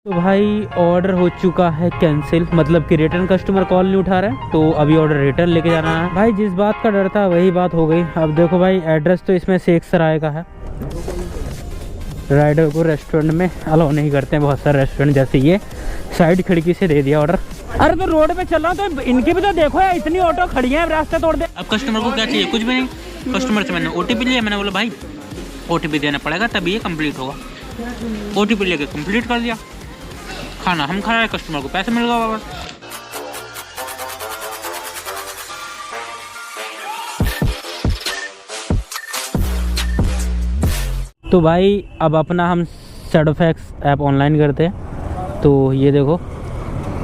तो भाई ऑर्डर हो चुका है कैंसिल, मतलब कि रिटर्न कस्टमर कॉल नहीं उठा रहा है, तो अभी ऑर्डर रिटर्न लेके जाना है। भाई जिस बात का डर था वही बात हो गई। अब देखो भाई एड्रेस तो इसमें शेख सराय का है। राइडर को रेस्टोरेंट में अलाउ नहीं करते हैं बहुत सारे रेस्टोरेंट, जैसे ये साइड खिड़की से दे दिया ऑर्डर। अरे तो रोड पे चल रहा हूँ तो इनकी भी तो देखो यार, इतनी ऑटो खड़ी है, रास्ते तोड़ दे। अब कस्टमर को क्या चाहिए? कुछ भी नहीं। कस्टमर से मैंने OTP लिया, मैंने बोला भाई OTP देना पड़ेगा तभी ये कंप्लीट होगा। OTP लेके कंप्लीट कर दिया, खाना हम खा रहे हैं, कस्टमर को पैसे मिल गया वापस। तो भाई अब अपना हम शैडोफैक्स ऐप ऑनलाइन करते हैं। तो ये देखो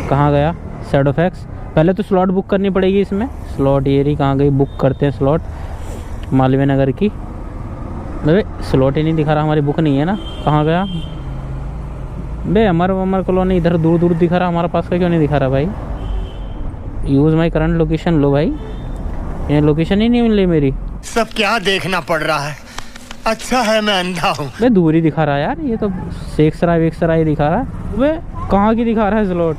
कहाँ गया शैडोफैक्स। पहले तो स्लॉट बुक करनी पड़ेगी इसमें। स्लॉट ये रही, कहाँ गई? बुक करते हैं स्लॉट, मालवीय नगर की। भाई स्लॉट ही नहीं दिखा रहा, हमारी बुक नहीं है ना। कहाँ गया बे? अमर कॉलोनी इधर दूर दूर दिखा रहा, हमारे पास का क्यों नहीं दिखा रहा भाई? Use my current location. लो भाई ये लोकेशन ही नहीं मिली मेरी। सब क्या देखना पड़ रहा है? अच्छा है मैं अंधा हूँ। बे दूर ही दिखा रहा है यार, ये तो शेख सराय वेख सराय दिखा रहा है। बे कहाँ की दिखा रहा है स्लॉट?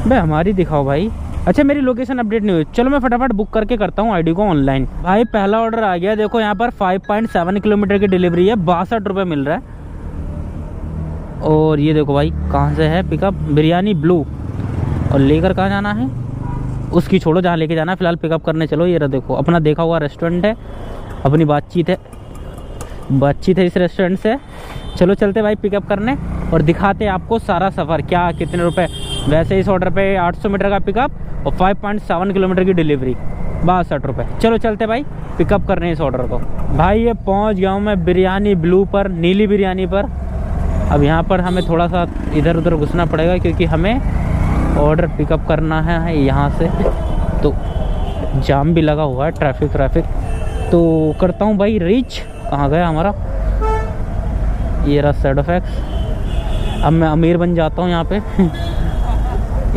बे हमारी दिखाओ भाई। अच्छा मेरी लोकेशन अपडेट नहीं हुई, चलो मैं फटाफट बुक करके करता हूँ आईडी को ऑनलाइन। भाई पहला ऑर्डर आ गया, देखो यहाँ पर 5.7 किलोमीटर की डिलीवरी है, 62 रुपये मिल रहा है। और ये देखो भाई कहाँ से है पिकअप, बिरयानी ब्लू। और लेकर कहाँ जाना है उसकी छोड़ो, जहाँ लेके जाना है फिलहाल पिकअप करने चलो। ये रहा देखो अपना देखा हुआ रेस्टोरेंट है, अपनी बातचीत है इस रेस्टोरेंट से। चलो चलते भाई पिकअप करने और दिखाते हैं आपको सारा सफ़र क्या कितने रुपए। वैसे इस ऑर्डर पे 800 मीटर का पिकअप और 5.7 किलोमीटर की डिलीवरी, 62 रुपये। चलो चलते भाई पिकअप करने इस ऑर्डर को। भाई ये पहुंच गया हूँ मैं बिरयानी ब्लू पर, नीली बिरयानी पर। अब यहाँ पर हमें थोड़ा सा इधर उधर घुसना पड़ेगा क्योंकि हमें ऑर्डर पिकअप करना है यहाँ से, तो जाम भी लगा हुआ है, ट्रैफिक। तो करता हूँ भाई रीच। कहाँ गया हमारा? ये रहा शैडोफैक्स। अब मैं अमीर बन जाता हूँ यहाँ पे।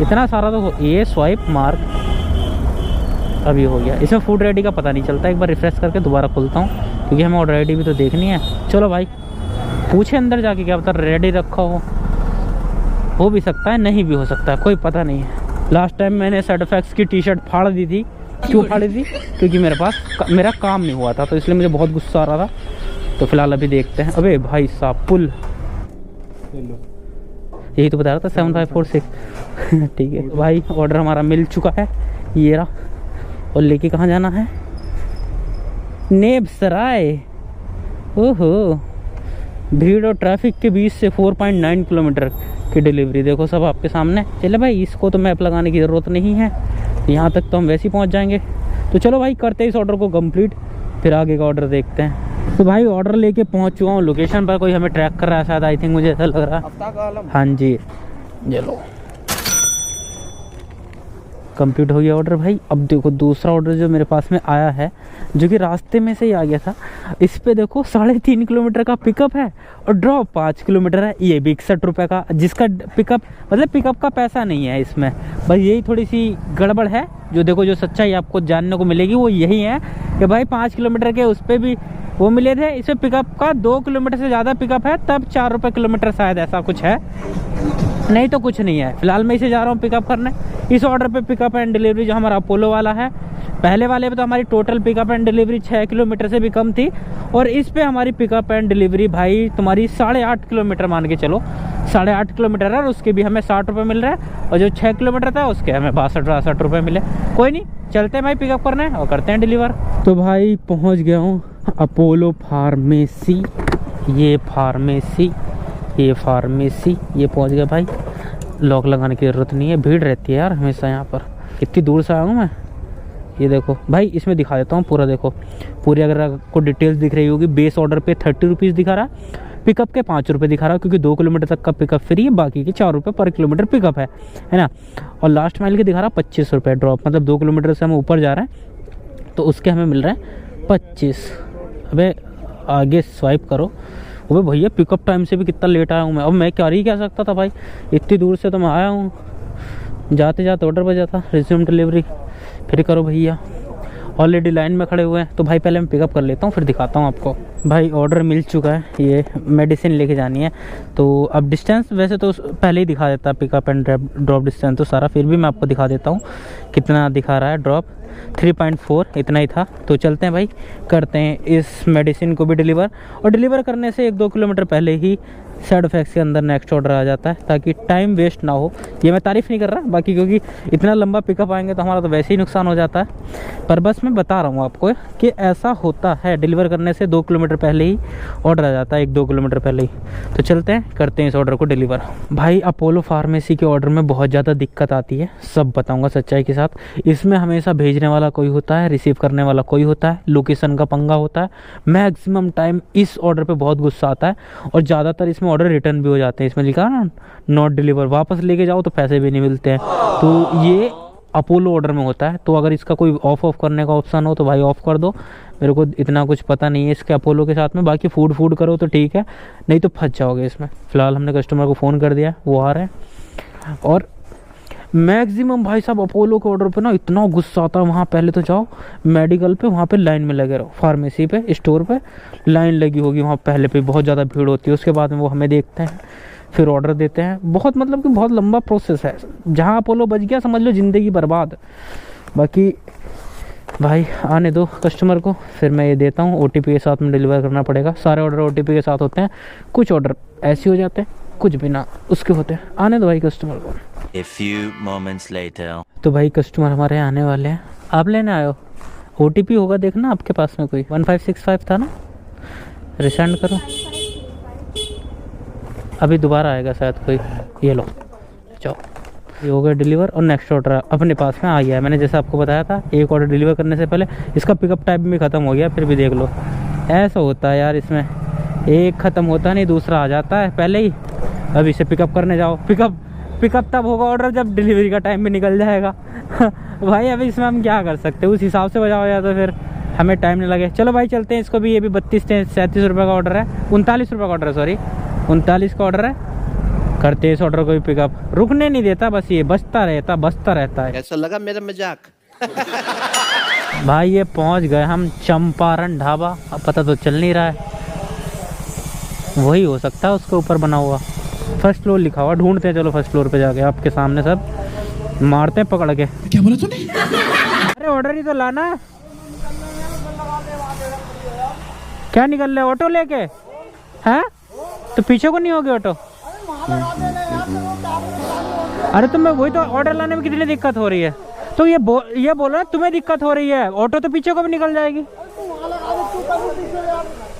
इतना सारा तो ये स्वाइप मार्क अभी हो गया। इसमें फूड रेडी का पता नहीं चलता, एक बार रिफ्रेश करके दोबारा खोलता हूँ क्योंकि हमें ऑर्डर रेडी भी तो देखनी है। चलो भाई पूछे अंदर जाके, क्या पता रेडी रखा हो भी सकता है, नहीं भी हो सकता है, कोई पता नहीं है। लास्ट टाइम मैंने शैडोफैक्स की टी-शर्ट फाड़ दी थी। क्यों फाड़ी थी? क्योंकि मेरा काम नहीं हुआ था, तो इसलिए मुझे बहुत गुस्सा आ रहा था। तो फिलहाल अभी देखते हैं। अबे भाई साहब पुल, यही तो बता रहा था 7546। ठीक है तो भाई ऑर्डर हमारा मिल चुका है, ये रहा। और लेके कहाँ जाना है? नेब सराय। ओहो, भीड़ और ट्रैफिक के बीच से 4.9 किलोमीटर की डिलीवरी देखो सब आपके सामने। चले भाई इसको तो मैप लगाने की ज़रूरत नहीं है, यहाँ तक तो हम वैसे ही पहुँच जाएंगे। तो चलो भाई करते हैं इस ऑर्डर को कंप्लीट, फिर आगे का ऑर्डर देखते हैं। तो भाई ऑर्डर लेके पहुँच चुका हूँ लोकेशन पर। कोई हमें ट्रैक कर रहा है शायद, आई थिंक, मुझे ऐसा लग रहा है। हाँ जी चलो कंप्लीट हो गया ऑर्डर भाई। अब देखो दूसरा ऑर्डर जो मेरे पास में आया है, जो कि रास्ते में से ही आ गया था। इस पे देखो 3.5 किलोमीटर का पिकअप है और ड्रॉप 5 किलोमीटर है। ये भी 61 रुपये का, जिसका पिकअप मतलब पिकअप का पैसा नहीं है इसमें। बस यही थोड़ी सी गड़बड़ है। जो देखो जो सच्चाई आपको जानने को मिलेगी वो यही है कि भाई 5 किलोमीटर के उस पर भी वो मिले थे, इसमें पिकअप का 2 किलोमीटर से ज़्यादा पिकअप है, तब 4 रुपये किलोमीटर शायद, ऐसा कुछ है, नहीं तो कुछ नहीं है। फिलहाल मैं इसे जा रहा हूँ पिकअप करने। इस ऑर्डर पे पिकअप एंड डिलीवरी जो हमारा अपोलो वाला है, पहले वाले पे तो हमारी total pickup and delivery 6 kilometre से भी कम थी, और इस पे हमारी पिकअप एंड डिलीवरी भाई तुम्हारी 8.5 किलोमीटर मान के चलो, 8.5 किलोमीटर है, और उसके भी हमें 60 रुपये मिल रहा है, और जो 6 किलोमीटर था उसके हमें 62-63 रुपये मिले। कोई नहीं, चलते हैं भाई पिकअप करने और करते हैं डिलीवर। तो भाई पहुँच गया हूँ अपोलो फार्मेसी। ये फार्मेसी ये पहुँच गया भाई। लॉक लगाने की ज़रूरत नहीं है, भीड़ रहती है यार हमेशा यहाँ पर। कितनी दूर से आया हूँ मैं। ये देखो भाई इसमें दिखा देता हूँ पूरा, देखो पूरी अगर आपको डिटेल्स दिख रही होगी। बेस ऑर्डर पे 30 रुपीज़ दिखा रहा है, पिकअप के 5 रुपये दिखा रहा है, क्योंकि 2 किलोमीटर तक का पिकअप फ्री है, बाकी के 4 रुपये पर किलोमीटर पिकअप है ना। और लास्ट माइल के दिखा रहा है 25 रुपये ड्रॉप, मतलब 2 किलोमीटर से हम ऊपर जा रहे हैं तो उसके हमें मिल रहे हैं 25। अबे आगे स्वाइप करो। अबे भैया पिकअप टाइम से भी कितना लेट आया हूँ मैं। अब मैं क्या सकता था भाई, इतनी दूर से तो मैं आया हूँ। जाते जाते ऑर्डर बजा था, रिज्यूम डिलीवरी, फिर करो भैया। ऑलरेडी लाइन में खड़े हुए हैं, तो भाई पहले मैं पिकअप कर लेता हूँ फिर दिखाता हूँ आपको। भाई ऑर्डर मिल चुका है, ये मेडिसिन लेके जानी है। तो अब डिस्टेंस वैसे तो पहले ही दिखा देता है पिकअप एंड ड्रॉप डिस्टेंस तो सारा, फिर भी मैं आपको दिखा देता हूँ कितना दिखा रहा है ड्रॉप। 3.4 इतना ही था। तो चलते हैं भाई, करते हैं इस मेडिसिन को भी डिलीवर। और डिलीवर करने से 1-2 किलोमीटर पहले ही साइड इफेक्ट्स के अंदर नेक्स्ट ऑर्डर आ जाता है, ताकि टाइम वेस्ट ना हो। ये मैं तारीफ़ नहीं कर रहा बाकी, क्योंकि इतना लंबा पिकअप आएंगे तो हमारा तो वैसे ही नुकसान हो जाता है, पर बस मैं बता रहा हूँ आपको कि ऐसा होता है। डिलीवर करने से 2 किलोमीटर पहले ही ऑर्डर आ जाता है, 1-2 किलोमीटर पहले ही। तो चलते हैं, करते हैं इस ऑर्डर को डिलीवर। भाई अपोलो फार्मेसी के ऑर्डर में बहुत ज़्यादा दिक्कत आती है, सब बताऊँगा सच्चाई के साथ। इसमें हमेशा भेजने वाला कोई होता है, रिसीव करने वाला कोई होता है, लोकेशन का पंगा होता है। मैक्सिमम टाइम इस ऑर्डर पे बहुत गुस्सा आता है, और ज़्यादातर इसमें ऑर्डर रिटर्न भी हो जाते हैं। इसमें लिखा है ना नॉट डिलीवर, वापस लेके जाओ तो पैसे भी नहीं मिलते हैं। तो ये अपोलो ऑर्डर में होता है। तो अगर इसका कोई ऑफ करने का ऑप्शन हो तो भाई ऑफ कर दो, मेरे को इतना कुछ पता नहीं है इसके अपोलो के साथ में। बाकी फूड करो तो ठीक है, नहीं तो फंस जाओगे इसमें। फ़िलहाल हमने कस्टमर को फ़ोन कर दिया, वो आ रहे हैं। और मैक्सिमम भाई साहब अपोलो के ऑर्डर पे ना इतना गुस्सा आता है। वहाँ पहले तो जाओ मेडिकल पे, वहाँ पे लाइन में लगे रहो। फार्मेसी पे, स्टोर पे लाइन लगी होगी, वहाँ पहले पे बहुत ज़्यादा भीड़ होती है। उसके बाद में वो हमें देखते हैं, फिर ऑर्डर देते हैं। बहुत मतलब कि बहुत लंबा प्रोसेस है। जहाँ अपोलो बच गया समझ लो ज़िंदगी बर्बाद। बाकी भाई आने दो कस्टमर को, फिर मैं ये देता हूँ। OTP के साथ में डिलीवर करना पड़ेगा। सारे ऑर्डर OTP के साथ होते हैं, कुछ ऑर्डर ऐसे हो जाते हैं, कुछ बिना उसके होते हैं। आने दो भाई कस्टमर को। A few moments later. तो भाई कस्टमर हमारे आने वाले हैं, आप लेने आए हो। OTP होगा देखना आपके पास में, कोई 1565 था ना, रिसेंड करो। अभी दोबारा आएगा शायद कोई, ये लो जाओ। ये हो गया डिलीवर, और नेक्स्ट ऑर्डर अपने पास में आ गया है। मैंने जैसे आपको बताया था, एक ऑर्डर डिलीवर करने से पहले इसका पिकअप टाइम भी ख़त्म हो गया, फिर भी देख लो ऐसा होता है यार। इसमें एक ख़त्म होता नहीं, दूसरा आ जाता है पहले ही। अब इसे पिकअप करने जाओ, पिकअप तब होगा ऑर्डर जब डिलीवरी का टाइम भी निकल जाएगा। भाई अभी इसमें हम क्या कर सकते हैं, उस हिसाब से बजाओ या तो फिर हमें टाइम नहीं लगे। चलो भाई चलते हैं इसको भी। ये भी 32-37 रुपये का ऑर्डर है, 39 रुपये का ऑर्डर है, सॉरी 39 का ऑर्डर है। करते हैं इस ऑर्डर को भी पिकअप। रुकने नहीं देता, बस ये बचता रहता है। कैसा लगा मेरा मजाक? भाई ये पहुंच गए हम चंपारण ढाबा। अब पता तो चल नहीं रहा है, वही हो सकता है उसके ऊपर बना हुआ। फर्स्ट फ्लोर लिखा हुआ, ढूंढते हैं। चलो फर्स्ट फ्लोर पे जाके आपके सामने सब मारते हैं पकड़ के। क्या बोला तूने? अरे ऑर्डर ही तो लाना है। क्या निकल रहे, ऑटो लेके हैं? तो पीछे को नहीं होगी ऑटो? अरे तो मैं वही तो, ऑर्डर लाने में कितनी दिक्कत हो रही है। तो ये बोलो ना तुम्हें दिक्कत हो रही है, ऑटो तो पीछे को भी निकल जाएगी।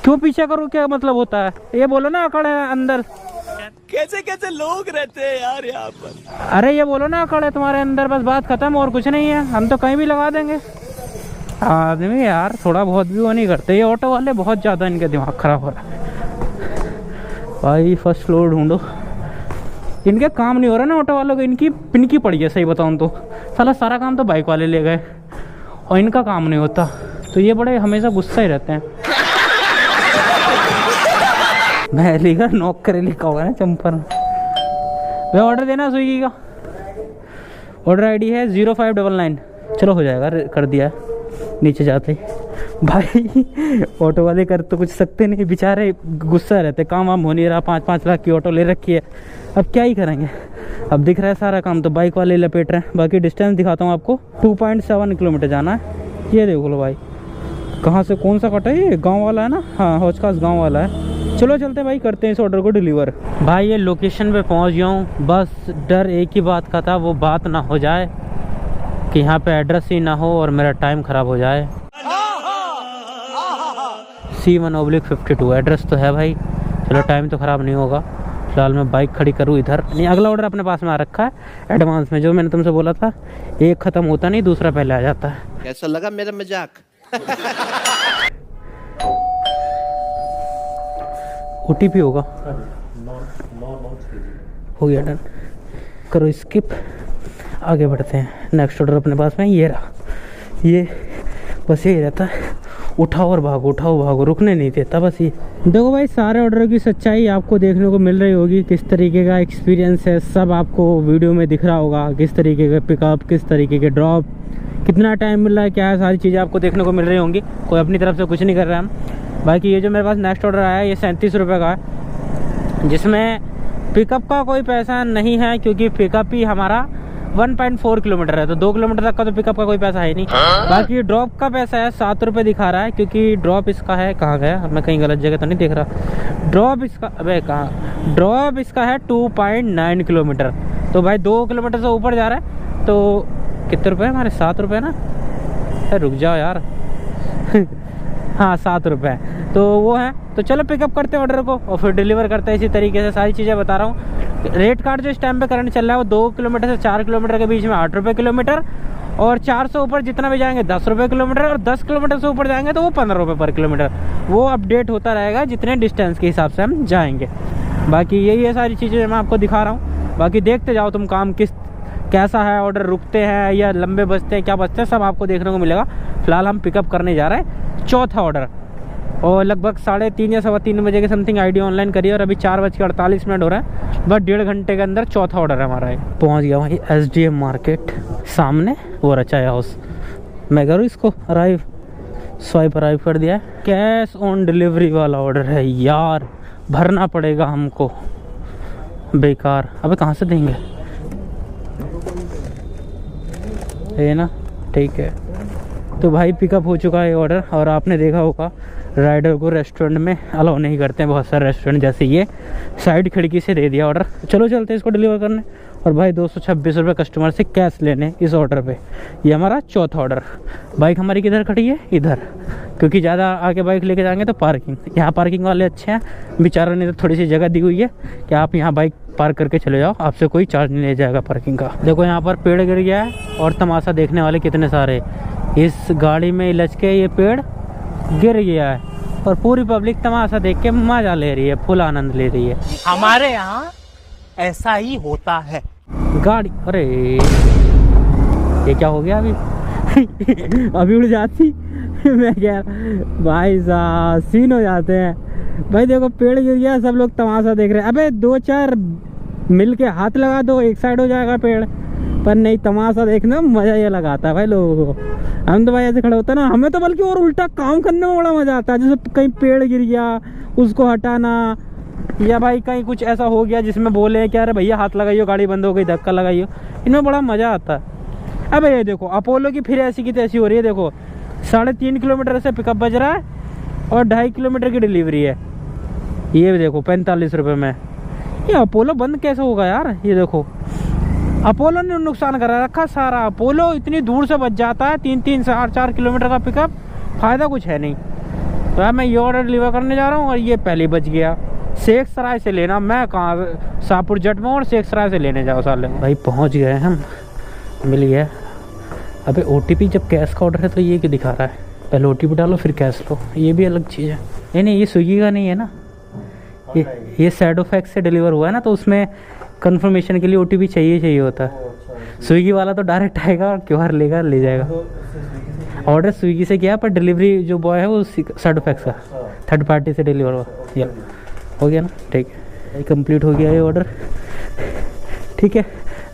क्यों पीछे करो, क्या मतलब होता है? ये बोलो ना अकड़ है अंदर। कैसे लोग रहते हैं यार यहाँ पर। अरे ये बोलो ना अकड़ है तुम्हारे अंदर, बस बात खत्म, और कुछ नहीं है। हम तो कहीं भी लगा देंगे। आदमी यार थोड़ा बहुत भी वो नहीं करते। ये ऑटो वाले बहुत ज़्यादा इनके दिमाग ख़राब हो रहा है। भाई फर्स्ट फ्लोर ढूंढो, इनके काम नहीं हो रहा ना ऑटो वालों को, इनकी पिनकी पड़ी है सही बताऊँ तो। सारा काम तो बाइक वाले ले गए और इनका काम नहीं होता। तो ये बड़े हमेशा गुस्सा ही रहते हैं। मैं लिखा नॉक करे लिखा होगा ना चंपर। भाई ऑर्डर देना स्विगी का। ऑर्डर ID है 0599। चलो हो जाएगा, कर दिया है नीचे जाते ही। भाई ऑटो वाले कर तो कुछ सकते नहीं, बेचारे गुस्सा रहते। काम वाम हो नहीं रहा, 5-5 लाख की ऑटो ले रखी है, अब क्या ही करेंगे। अब दिख रहा है सारा काम तो बाइक वाले लपेट रहे हैं। बाकी डिस्टेंस दिखाता हूँ आपको, 2.7 किलोमीटर जाना है। ये देख लो भाई, कहाँ से कौन सा कटा है, ये गाँव वाला है ना। हाँ हौजखास गाँव वाला है। चलो चलते हैं भाई, करते हैं इस ऑर्डर को डिलीवर। भाई ये लोकेशन पे पहुंच गया हूँ। बस डर एक ही बात का था, वो बात ना हो जाए कि यहाँ पे एड्रेस ही ना हो और मेरा टाइम ख़राब हो जाए। C1/52 एड्रेस तो है भाई। चलो टाइम तो ख़राब नहीं होगा। फिलहाल मैं बाइक खड़ी करूँ इधर। नहीं, अगला ऑर्डर अपने पास में आ रखा है एडवांस में, जो मैंने तुमसे बोला था। एक ख़त्म होता नहीं, दूसरा पहले आ जाता है। कैसा लगा मेरा मजाक? OTP होगा, हो गया डन। करो स्किप, आगे बढ़ते हैं। नेक्स्ट ऑर्डर अपने पास में ये रहा। ये बस यही रहता है, उठाओ और भागो, उठाओ भागो, रुकने नहीं देता बस ये। देखो भाई सारे ऑर्डर की सच्चाई आपको देखने को मिल रही होगी, किस तरीके का एक्सपीरियंस है सब आपको वीडियो में दिख रहा होगा। किस तरीके का पिकअप, किस तरीके के ड्रॉप, कितना टाइम मिल रहा है, क्या है, सारी चीज़ें आपको देखने को मिल रही होंगी। कोई अपनी तरफ से कुछ नहीं कर रहा है हम। बाकी ये जो मेरे पास नेक्स्ट ऑर्डर आया है ये 37 रुपये का है, जिसमें पिकअप का कोई पैसा नहीं है क्योंकि पिकअप ही हमारा 1.4 किलोमीटर है, तो 2 किलोमीटर तक का तो पिकअप का कोई पैसा है नहीं। बाकी ड्रॉप का पैसा है 7 रुपये दिखा रहा है, क्योंकि ड्रॉप इसका है, कहाँ गया मैं कहीं गलत जगह तो नहीं देख रहा। ड्रॉप इसका अबे कहाँ, ड्रॉप इसका है 2.9 किलोमीटर, तो भाई 2 किलोमीटर से ऊपर जा रहा है। तो कितने रुपये हमारे, 7 रुपये ना, रुक जाओ यार हाँ 7 रुपये, तो वो है। तो चलो पिकअप करते हैं ऑर्डर को और फिर डिलीवर करते हैं। इसी तरीके से सारी चीज़ें बता रहा हूँ। रेट कार्ड जो इस टाइम पे करंट चल रहा है वो 2 किलोमीटर से 4 किलोमीटर के बीच में 8 रुपये किलोमीटर, और 4 से ऊपर जितना भी जाएंगे 10 रुपये किलोमीटर, और 10 किलोमीटर से ऊपर जाएंगे तो वो 15 रुपये पर किलोमीटर। वो अपडेट होता रहेगा जितने डिस्टेंस के हिसाब से हम जाएंगे। बाकी यही है सारी चीज़ें मैं आपको दिखा रहा हूँ। बाकी देखते जाओ तुम काम कैसा है, ऑर्डर रुकते हैं या लंबे बजते हैं, क्या बजते हैं, सब आपको देखने को मिलेगा। फिलहाल हम पिकअप करने जा रहे हैं चौथा ऑर्डर, और लगभग 3:30 या 3:15 बजे के समथिंग आईडी ऑनलाइन करिए, और अभी 4:48 हो रहा है। बस 1.5 घंटे के अंदर चौथा ऑर्डर है हमारा। पहुंच गया वहीं SDM मार्केट सामने, वो रचाया हाउस। मैं करूँ इसको अराइव, स्वाइप अराइव कर दिया है। कैश ऑन डिलीवरी वाला ऑर्डर है यार, भरना पड़ेगा हमको, बेकार। अबे कहाँ से देंगे ये ना, ठीक है। तो भाई पिकअप हो चुका है ऑर्डर, और आपने देखा होगा राइडर को रेस्टोरेंट में अलाउ नहीं करते हैं बहुत सारे रेस्टोरेंट, जैसे ये साइड खिड़की से दे दिया ऑर्डर। चलो चलते हैं इसको डिलीवर करने, और भाई 226 रुपये कस्टमर से कैश लेने इस ऑर्डर पे। ये हमारा चौथा ऑर्डर। बाइक हमारी किधर खड़ी है, इधर, क्योंकि ज़्यादा आगे बाइक लेके जाएंगे तो पार्किंग, यहाँ पार्किंग वाले अच्छे हैं बेचारों ने, तो थोड़ी सी जगह दी हुई है कि आप यहाँ बाइक पार्क करके चले जाओ, आपसे कोई चार्ज नहीं ले जाएगा पार्किंग का। देखो यहाँ पर पेड़ गिर गया है, और तमाशा देखने वाले कितने सारे। इस गाड़ी में इलझ के ये पेड़ गिर गया है, और पूरी पब्लिक तमाशा देख के मजा ले रही है, फुल आनंद ले रही है। हमारे यहाँ ऐसा ही होता है। गाड़ी, अरे ये क्या हो गया अभी अभी उड़ जाती मैं क्या भाई साहब, सीन हो जाते हैं भाई। देखो पेड़ गिर गया, सब लोग तमाशा देख रहे हैं। अबे 2-4 मिल के हाथ लगा दो, एक साइड हो जाएगा पेड़, पर नहीं, तमाशा देखना मजा ये लगाता है भाई लोगों को। हम तो भाई ऐसे खड़े होता है ना, हमें तो बल्कि और उल्टा काम करने में बड़ा मजा आता है। जैसे कहीं पेड़ गिर गया उसको हटाना, या भाई कहीं कुछ ऐसा हो गया जिसमें बोले कि अरे भैया हाथ लगाइयो, गाड़ी बंद हो गई, धक्का लगाइयो, इनमें बड़ा मजा आता है। अब ये देखो अपोलो की फिर ऐसी की तैसी हो रही है। देखो 3.5 किलोमीटर से पिकअप बज रहा है, और 2.5 किलोमीटर की डिलीवरी है। ये देखो 45 रुपये में। ये अपोलो बंद कैसे होगा यार। ये देखो अपोलो ने नुकसान करा रखा सारा। अपोलो इतनी दूर से बच जाता है, 3-3, 4-4 किलोमीटर का पिकअप, फ़ायदा कुछ है नहीं। तो यार मैं ये ऑर्डर डिलीवर करने जा रहा हूँ, और ये पहले बच गया। शेख सराय से लेना, मैं कहाँ शाहपुर जट में, और शेख सराय से लेने जाओ साले। भाई पहुँच गए हम, मिल गया। अबे OTP जब कैश का ऑर्डर है तो ये क्यों दिखा रहा है, पहले OTP डालो फिर कैश लो, ये भी अलग चीज़ है। नहीं ये स्विगी का नहीं है ना, ये सैडोफैक्स से डिलीवर हुआ है ना, तो उसमें कंफर्मेशन के लिए OTP चाहिए होता है। स्विगी वाला तो डायरेक्ट आएगा और QR लेगा, ले जाएगा। ऑर्डर स्विगी से किया, पर डिलीवरी जो बॉय है वो सैडोफैक्स का, थर्ड पार्टी से डिलीवर हुआ। या हो गया ना, ठीक है, कंप्लीट हो गया ये ऑर्डर। ठीक है,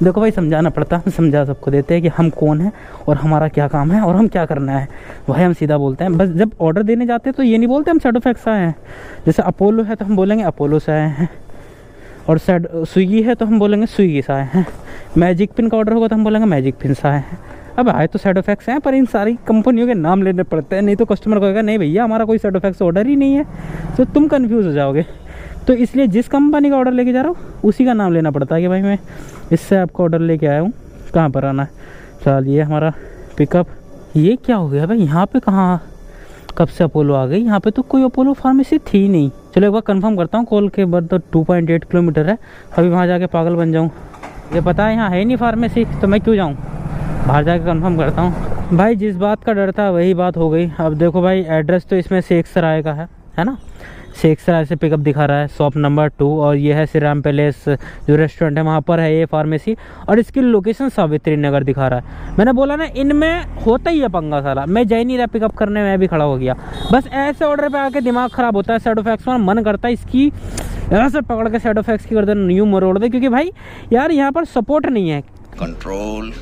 देखो भाई समझाना पड़ता है, समझा सबको देते हैं कि हम कौन हैं और हमारा क्या काम है और हम क्या करना है। भाई हम सीधा बोलते हैं, बस जब ऑर्डर देने जाते हैं तो ये नहीं बोलते हम सैडोफैक्स से आए हैं। जैसे अपोलो है तो हम बोलेंगे अपोलो से आए हैं, और स्विगी है तो हम बोलेंगे स्विगी से आए हैं। मैजिक पिन का ऑर्डर होगा तो हम बोलेंगे मैजिक पिन से आए हैं। अब आए तो सैडोफैक्स हैं, पर इन सारी कंपनियों के नाम लेने पड़ते हैं, नहीं तो कस्टमर कहेगा नहीं भैया हमारा कोई सैडोफैक्स ऑर्डर ही नहीं है, तो तुम कन्फ्यूज़ हो जाओगे। तो इसलिए जिस कंपनी का ऑर्डर लेके जा रहा हूँ उसी का नाम लेना पड़ता है कि भाई मैं इससे आपका ऑर्डर लेके आया हूँ, कहाँ पर आना है। चल ये हमारा पिकअप। ये क्या हो गया भाई, यहाँ पे कहाँ कब से अपोलो आ गई? यहाँ पे तो कोई अपोलो फार्मेसी थी नहीं। चलो एक बार कंफर्म करता हूँ कॉल के बाद। तो 2.8 किलोमीटर है, अभी वहाँ जाके पागल बन जाऊँ। ये पता है यहाँ है नहीं फार्मेसी, तो मैं क्यों जाऊँ, बाहर जाके कंफर्म करता हूँ। भाई जिस बात का डर था वही बात हो गई। अब देखो भाई एड्रेस तो इसमें शेख सराय का है ना, शेख सराय से पिकअप दिखा रहा है, शॉप नंबर 2, और ये है श्री राम पैलेस जो रेस्टोरेंट है वहाँ पर है ये फार्मेसी, और इसकी लोकेशन सावित्री नगर दिखा रहा है। मैंने बोला ना इनमें होता ही है पंगा साला, मैं जा ही नहीं रहा पिकअप करने, मैं भी खड़ा हो गया। बस ऐसे ऑर्डर पे आके दिमाग ख़राब होता है। सैडोफैक्स में मन करता है इसकी ऐसे पकड़ के सैडोफैक्स की गर्दन यूँ मरोड़ दे, क्योंकि भाई यार यहाँ पर सपोर्ट नहीं है। कंट्रोल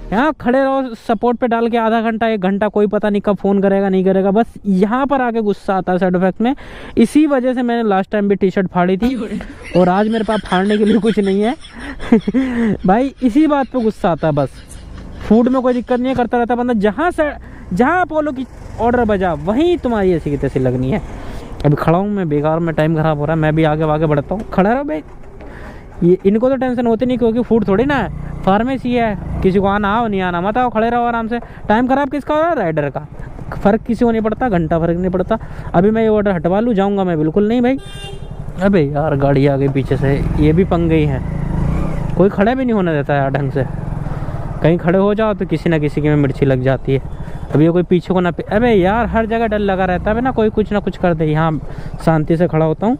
यहाँ खड़े रहो सपोर्ट पे डाल के आधा घंटा 1 घंटा, कोई पता नहीं कब फ़ोन करेगा नहीं करेगा, बस यहाँ पर आके गुस्सा आता है साइड इफेक्ट में। इसी वजह से मैंने लास्ट टाइम भी टी शर्ट फाड़ी थी और आज मेरे पास फाड़ने के लिए कुछ नहीं है भाई इसी बात पे गुस्सा आता है बस। फूड में कोई दिक्कत नहीं है, करता रहता बंदा, जहाँ अपोलो की ऑर्डर बजा वहीं तुम्हारी ऐसी की तैसी लगनी है। अभी खड़ा हूँ मैं, बेकार में टाइम ख़राब हो रहा है, मैं भी आगे बढ़ता हूँ। खड़ा रहो भाई, ये इनको तो टेंशन होती नहीं क्योंकि फूड थोड़ी ना है, फार्मेसी है, किसी को आना हो नहीं आना मत आओ, खड़े रहो आराम से। टाइम ख़राब किसका हो रहा है? राइडर का। फ़र्क किसी को नहीं पड़ता, घंटा फ़र्क नहीं पड़ता। अभी मैं ये ऑर्डर हटवा लूँ, जाऊँगा मैं बिल्कुल नहीं भाई। अबे यार गाड़ी आ गई पीछे से, ये भी पंगे ही हैं, कोई खड़े भी नहीं होने देता यार ढंग से। कहीं खड़े हो जाओ तो किसी ना किसी की में मिर्ची लग जाती है। अभी ये कोई पीछे को ना अबे यार हर जगह डर लगा रहता है ना, कोई कुछ ना कुछ कर दे। यहाँ शांति से खड़ा होता हूँ,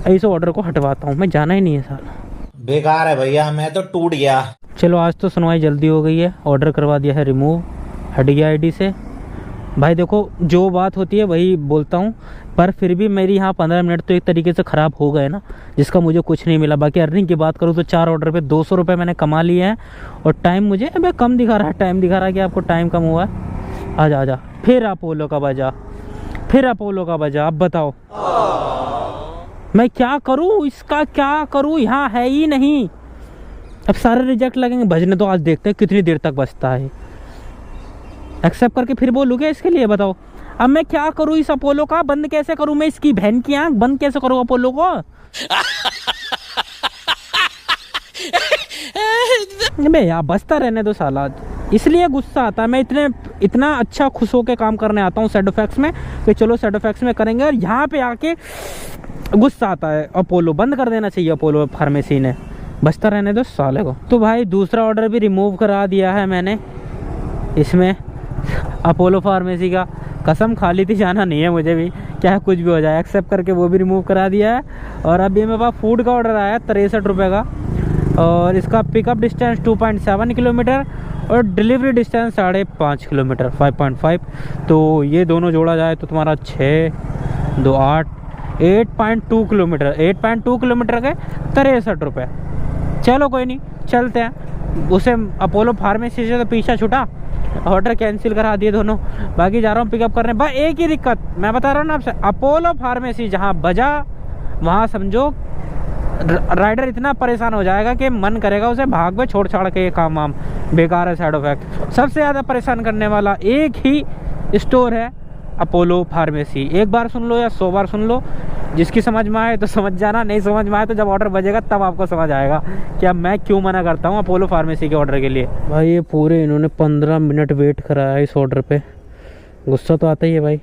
ऐसे ऑर्डर को हटवाता हूँ, मैं जाना ही नहीं है साला। बेकार है भैया, मैं तो टूट गया। चलो आज तो सुनवाई जल्दी हो गई है, ऑर्डर करवा दिया है रिमूव, हट गया आईडी से। भाई देखो जो बात होती है वही बोलता हूँ, पर फिर भी मेरी यहाँ 15 मिनट तो एक तरीके से ख़राब हो गए ना, जिसका मुझे कुछ नहीं मिला। बाकी अर्निंग की बात करूँ तो 4 ऑर्डर पे 200 रुपये मैंने कमा लिए हैं। और टाइम मुझे अबे कम दिखा रहा है, टाइम दिखा रहा है कि आपको टाइम कम हुआ है। आजा फिर अपोलो का बजा, अब बताओ मैं क्या करूँ, इसका क्या करूँ, यहाँ है ही नहीं। अब सारे रिजेक्ट लगेंगे, भजने तो आज देखते हैं कितनी देर तक बचता है। एक्सेप्ट करके फिर बोलूँ क्या इसके लिए, बताओ अब मैं क्या करूँ। इस अपोलो का बंद कैसे करूँ मैं, इसकी बहन की आँख बंद कैसे करूँ अपोलो को। बे यार बचता रहने दो साला, इसलिए गुस्सा आता है। मैं इतना अच्छा खुश होकर काम करने आता हूँ सेडोफैक्स में कि चलो सेडोफैक्स में करेंगे, और यहाँ पे आके गुस्सा आता है। अपोलो बंद कर देना चाहिए, अपोलो फार्मेसी ने, बचता रहने दो साले को। तो भाई दूसरा ऑर्डर भी रिमूव करा दिया है मैंने इसमें, अपोलो फार्मेसी का। कसम खा ली थी जाना नहीं है मुझे भी, क्या कुछ भी हो जाए। एक्सेप्ट करके वो भी रिमूव करा दिया है। और अभी मेरे पास फूड का ऑर्डर आया 63 रुपये का, और इसका पिकअप डिस्टेंस 2.7 किलोमीटर और डिलीवरी डिस्टेंस 5.5 किलोमीटर 5.5। तो ये दोनों जोड़ा जाए तो तुम्हारा 6, 2, 8, 8.2 किलोमीटर, 8.2 किलोमीटर के 63 रुपये। चलो कोई नहीं, चलते हैं। उसे अपोलो फार्मेसी से तो पीछा छूटा, ऑर्डर कैंसिल करा दिए दोनों। बाकी जा रहा हूँ पिकअप करने। बस एक ही दिक्कत मैं बता रहा हूँ ना आपसे, अपोलो फार्मेसी जहाँ बजा वहाँ समझो राइडर इतना परेशान हो जाएगा कि मन करेगा उसे भाग में छोड़ छाड़ के ये काम वाम बेकार है। साइड इफेक्ट सबसे ज़्यादा परेशान करने वाला एक ही स्टोर है अपोलो फार्मेसी। एक बार सुन लो या 100 बार सुन लो, जिसकी समझ में आए तो समझ जाना, नहीं समझ में आए तो जब ऑर्डर बजेगा तब आपको समझ आएगा कि अब मैं क्यों मना करता हूँ अपोलो फार्मेसी के ऑर्डर के लिए। भाई ये पूरे इन्होंने 15 मिनट वेट कराया इस ऑर्डर पे, गुस्सा तो आता ही है भाई।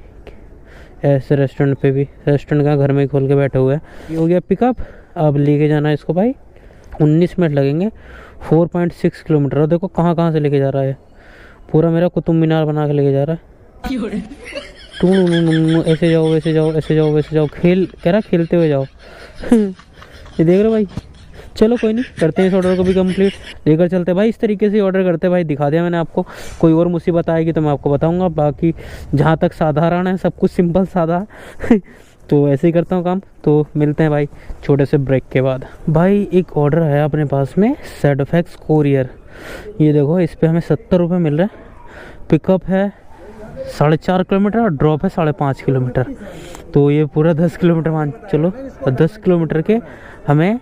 ऐसे रेस्टोरेंट पे भी, रेस्टोरेंट का घर में ही खोल के बैठे हुए हैं। ये हो गया पिकअप, अब लेके जाना है इसको भाई, 19 मिनट लगेंगे, 4.6 किलोमीटर। और देखो कहाँ कहाँ से लेके जा रहा है, पूरा मेरा कुतुब मीनार बना के लेके जा रहा है। ऐसे जाओ वैसे जाओ, ऐसे जाओ वैसे जाओ, कह रहा खेलते हुए जाओ। ये देख रहे भाई। चलो कोई नहीं, करते हैं इस ऑर्डर को भी कंप्लीट, लेकर चलते भाई। इस तरीके से ऑर्डर करते भाई, दिखा दिया मैंने आपको। कोई और मुसीबत आएगी तो मैं आपको बताऊंगा। बाकी जहाँ तक साधारण है सब कुछ सिंपल सादा तो ऐसे ही करता हूँ काम। तो मिलते हैं भाई छोटे से ब्रेक के बाद। भाई एक ऑर्डर है अपने पास में, सेडोफैक्स कोरियर। ये देखो इस पर हमें 70 रुपये मिल रहे हैं। पिकअप है 4.5 किलोमीटर और ड्रॉप है 5.5 किलोमीटर। तो ये पूरा 10 किलोमीटर मान चलो, 10 किलोमीटर के हमें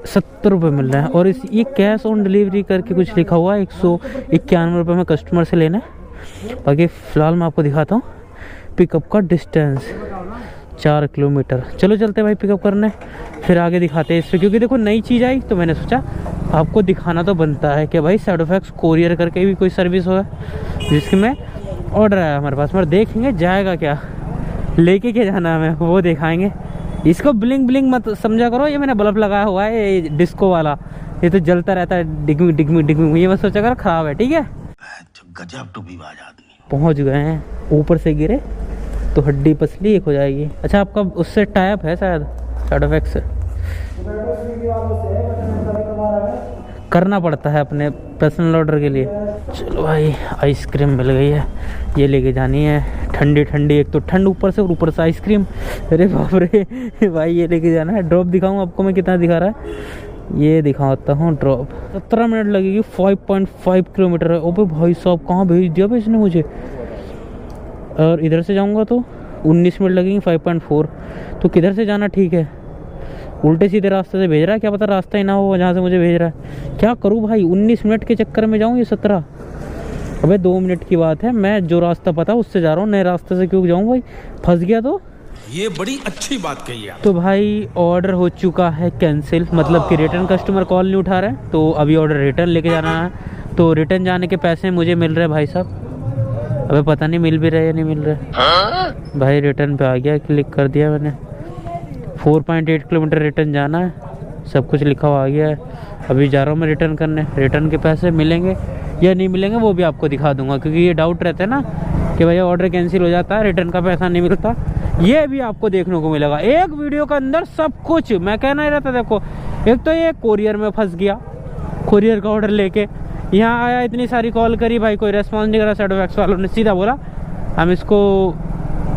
70 रुपये मिल रहे हैं। और ये कैश ऑन डिलीवरी करके कुछ लिखा हुआ है, 191 रुपये में कस्टमर से लेना है। बाकी फ़िलहाल मैं आपको दिखाता हूँ पिकअप का डिस्टेंस 4 किलोमीटर। चलो चलते भाई पिकअप करने, फिर आगे दिखाते हैं इस पर। क्योंकि देखो नई चीज़ आई तो मैंने सोचा आपको दिखाना तो बनता है कि भाई सेडोफैक्स कोरियर करके भी कोई सर्विस हो जिसकी मैं ऑर्डर आया हमारे पास। मगर देखेंगे जाएगा क्या, लेके क्या जाना हमें वो दिखाएंगे। इसको ब्लिंग ब्लिंग मत समझा करो, ये मैंने बल्ब लगाया हुआ है ये डिस्को वाला, ये तो जलता रहता है डिगमिंग डिगमिंग डिगमिंग, ये मत सोचा करो ख़राब है। ठीक है, गजब टूबीबाज आदमी। पहुँच गए हैं, ऊपर से गिरे तो हड्डी पसली एक हो जाएगी। अच्छा आपका उससे टाइप है शायद सेडोफैक्स से, करना पड़ता है अपने पर्सनल ऑर्डर के लिए। चलो भाई आइसक्रीम मिल गई है, ये लेके जानी है। ठंडी ठंडी, एक तो ठंड ऊपर से और ऊपर से आइसक्रीम, अरे बाप रे भाई ये लेके जाना है। ड्रॉप दिखाऊं आपको मैं कितना दिखा रहा है, ये दिखाता हूँ ड्रॉप 17 मिनट लगेगी, 5.5 किलोमीटर है। ओबे भाई साहब कहाँ भेज दिया भाई इसने मुझे। और इधर से जाऊँगा तो 19 मिनट लगेंगे, 5.4। तो किधर से जाना ठीक है? उल्टे सीधे रास्ते से भेज रहा है, क्या पता रास्ता ही ना हो जहाँ से मुझे भेज रहा है। क्या करूँ भाई, 19 मिनट के चक्कर में जाऊँ ये 17? अबे 2 मिनट की बात है, मैं जो रास्ता पता उससे जा रहा हूँ, नए रास्ते से क्यों जाऊँ भाई? फंस गया तो ये बड़ी अच्छी बात कही आप। तो भाई ऑर्डर हो चुका है कैंसिल, मतलब कि रिटर्न कस्टमर कॉल नहीं उठा रहा है, तो अभी ऑर्डर रिटर्न लेके जाना है। तो रिटर्न जाने के पैसे मुझे मिल रहे हैं भाई साहब। अबे पता नहीं मिल भी रहे या नहीं मिल रहे। भाई रिटर्न पे आ गया, क्लिक कर दिया मैंने। 4.8 किलोमीटर रिटर्न जाना है, सब कुछ लिखा हुआ आ गया है। अभी जा रहा हूँ मैं रिटर्न करने। रिटर्न के पैसे मिलेंगे या नहीं मिलेंगे वो भी आपको दिखा दूंगा, क्योंकि ये डाउट रहता है ना कि भैया ऑर्डर कैंसिल हो जाता है, रिटर्न का पैसा नहीं मिलता। ये भी आपको देखने को मिलेगा एक वीडियो के अंदर सब कुछ। मैं कहना ही रहता, देखो एक तो ये कोरियर में फंस गया, कोरियर का ऑर्डर लेके यहाँ आया, इतनी सारी कॉल करी, भाई कोई रेस्पॉन्स नहीं करा। सैडोफैक्स वालों ने सीधा बोला हम इसको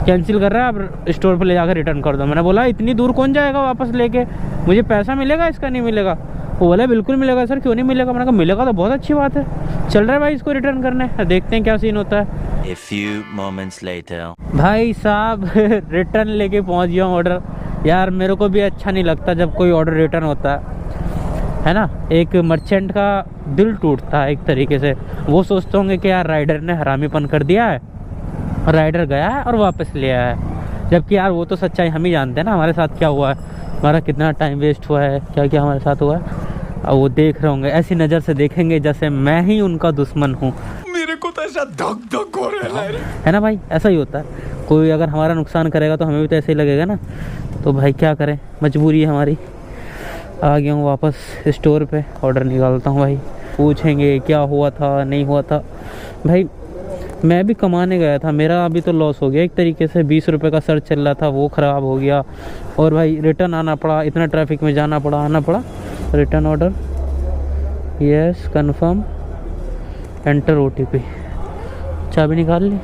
कैंसिल कर रहे हैं, आप स्टोर पर ले जाकर रिटर्न कर दो। मैंने बोला इतनी दूर कौन जाएगा वापस लेके, मुझे पैसा मिलेगा इसका? नहीं मिलेगा। वो बोला बिल्कुल मिलेगा सर, क्यों नहीं मिलेगा? मैंने कहा मिलेगा तो बहुत अच्छी बात है, चल रहा है भाई इसको रिटर्न करने, देखते हैं क्या सीन होता है। A few moments later. भाई साहब रिटर्न लेके पहुंच गया ऑर्डर। यार मेरे को भी अच्छा नहीं लगता जब कोई ऑर्डर रिटर्न होता है ना। एक मर्चेंट का दिल टूटता है एक तरीके से। वो सोचते होंगे कि यार राइडर ने हरामीपन कर दिया है, राइडर गया है और वापस ले आया है। जबकि यार वो तो सच्चाई हम ही जानते हैं ना, हमारे साथ क्या हुआ है, हमारा कितना टाइम वेस्ट हुआ है, क्या क्या हमारे साथ हुआ है। और वो देख रहे होंगे, ऐसी नज़र से देखेंगे जैसे मैं ही उनका दुश्मन हूँ। मेरे को तो ऐसा धक धक हो रहा है ना भाई, ऐसा ही होता है। कोई अगर हमारा नुकसान करेगा तो हमें भी तो ऐसे ही लगेगा ना। तो भाई क्या करें, मजबूरी है हमारी। आ गया हूँ वापस स्टोर पे, ऑर्डर निकालता हूँ। भाई पूछेंगे क्या हुआ था नहीं हुआ था। भाई मैं भी कमाने गया था, मेरा अभी तो लॉस हो गया एक तरीके से। 20 रुपये का सर्च चल रहा था, वो ख़राब हो गया। और भाई रिटर्न आना पड़ा, इतना ट्रैफिक में जाना पड़ा, आना पड़ा। Return order, yes confirm, enter OTP। चाबी निकाल ली,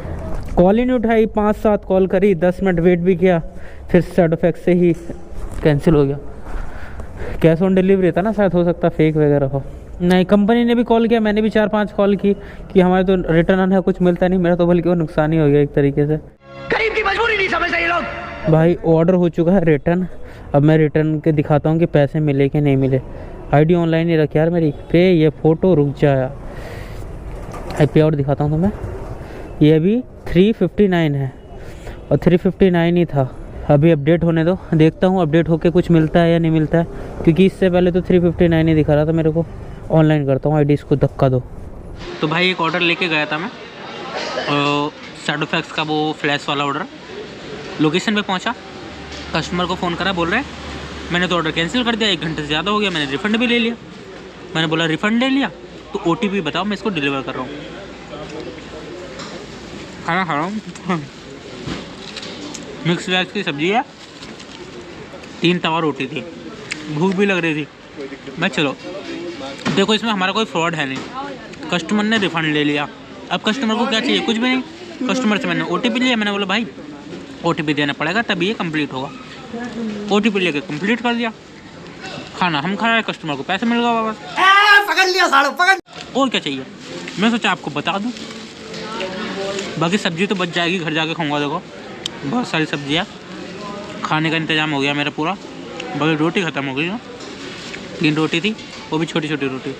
कॉल ही नहीं उठाई। 5-7 कॉल करी, 10 मिनट वेट भी किया, फिर सैडोफैक्स से ही कैंसिल हो गया। कैश ऑन डिलीवरी था ना, शायद हो सकता फेक वगैरह हो। नहीं, कंपनी ने भी कॉल किया, मैंने भी 4-5 कॉल की कि हमारे तो रिटर्न आने का कुछ मिलता नहीं। मेरा तो बल्कि वो नुकसान ही हो गया एक तरीके से। गरीब की मजबूरी नहीं समझते ये लोग। भाई ऑर्डर हो चुका है रिटर्न। अब मैं रिटर्न के दिखाता हूँ कि पैसे मिले कि नहीं मिले। ID ऑनलाइन ही रखी यार मेरी पे। ये फ़ोटो रुक जाया, पे आउट दिखाता हूँ तुम्हें। ये अभी 359 है और 359 ही था। अभी अपडेट होने दो, देखता हूँ अपडेट होके कुछ मिलता है या नहीं मिलता है, क्योंकि इससे पहले तो 359 ही दिखा रहा था मेरे को। ऑनलाइन करता हूँ, ID इसको धक्का दो। तो भाई एक ऑर्डर लेके गया था मैं, सैडोफैक्स का वो फ्लैश वाला ऑर्डर। लोकेशन पे पहुंचा, कस्टमर को फ़ोन करा, बोल रहे हैं मैंने तो ऑर्डर कैंसिल कर दिया, 1 घंटे से ज़्यादा हो गया, मैंने रिफ़ंड भी ले लिया। मैंने बोला रिफ़ंड ले लिया तो OTP बताओ, मैं इसको डिलीवर कर रहा हूँ। खाना खा रहा हूँ, मिक्स वेज की सब्ज़ी है, 3 तवा रोटी थी, भूख भी लग रही थी। मैं चलो देखो इसमें हमारा कोई फ्रॉड है नहीं, कस्टमर ने रिफ़ंड ले लिया। अब कस्टमर को क्या चाहिए, कुछ भी नहीं। कस्टमर से मैंने OTP लिया, मैंने बोला भाई OTP देना पड़ेगा तभी ये कंप्लीट होगा। OTP लेके कंप्लीट कर दिया, खाना हम खा रहे हैं, कस्टमर को पैसे मिल गया वापस। पकड़ लिया सालो, पकड़। और क्या चाहिए, मैं सोचा आपको बता दूं। बाकी सब्जी तो बच जाएगी, घर जाके खाऊंगा। देखो बहुत सारी सब्जियाँ, खाने का इंतज़ाम हो गया मेरा पूरा। बाकी रोटी ख़त्म हो गई है, 3 रोटी थी, वो भी छोटी छोटी रोटी।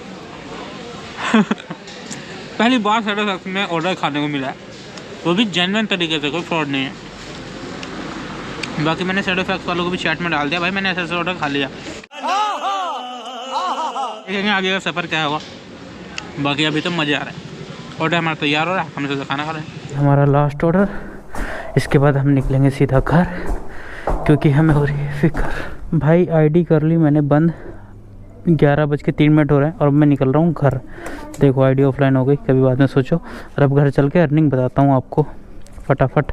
पहली बार सैडोफैक्स में ऑर्डर खाने को मिला है, वो भी जेन्युइन तरीके से, कोई फ्रॉड नहीं है। बाकी मैंने सैडोफैक्स वालों को भी चैट में डाल दिया, भाई मैंने ऐसा ऑर्डर खा लिया। देखेंगे आगे का सफ़र क्या होगा। बाकी अभी तो मज़े आ रहा है। ऑर्डर हमारा तैयार हो रहा है, हम इसे खाना खा रहे हैं। हमारा लास्ट ऑर्डर, इसके बाद हम निकलेंगे सीधा घर, क्योंकि हमें हो रही है फिक्र। भाई ID कर ली मैंने बंद, 11:03 हो रहे हैं और मैं निकल रहा हूँ घर। देखो ID ऑफलाइन हो गई, कभी बाद में सोचो। और अब घर चल के अर्निंग बताता हूँ आपको फटाफट।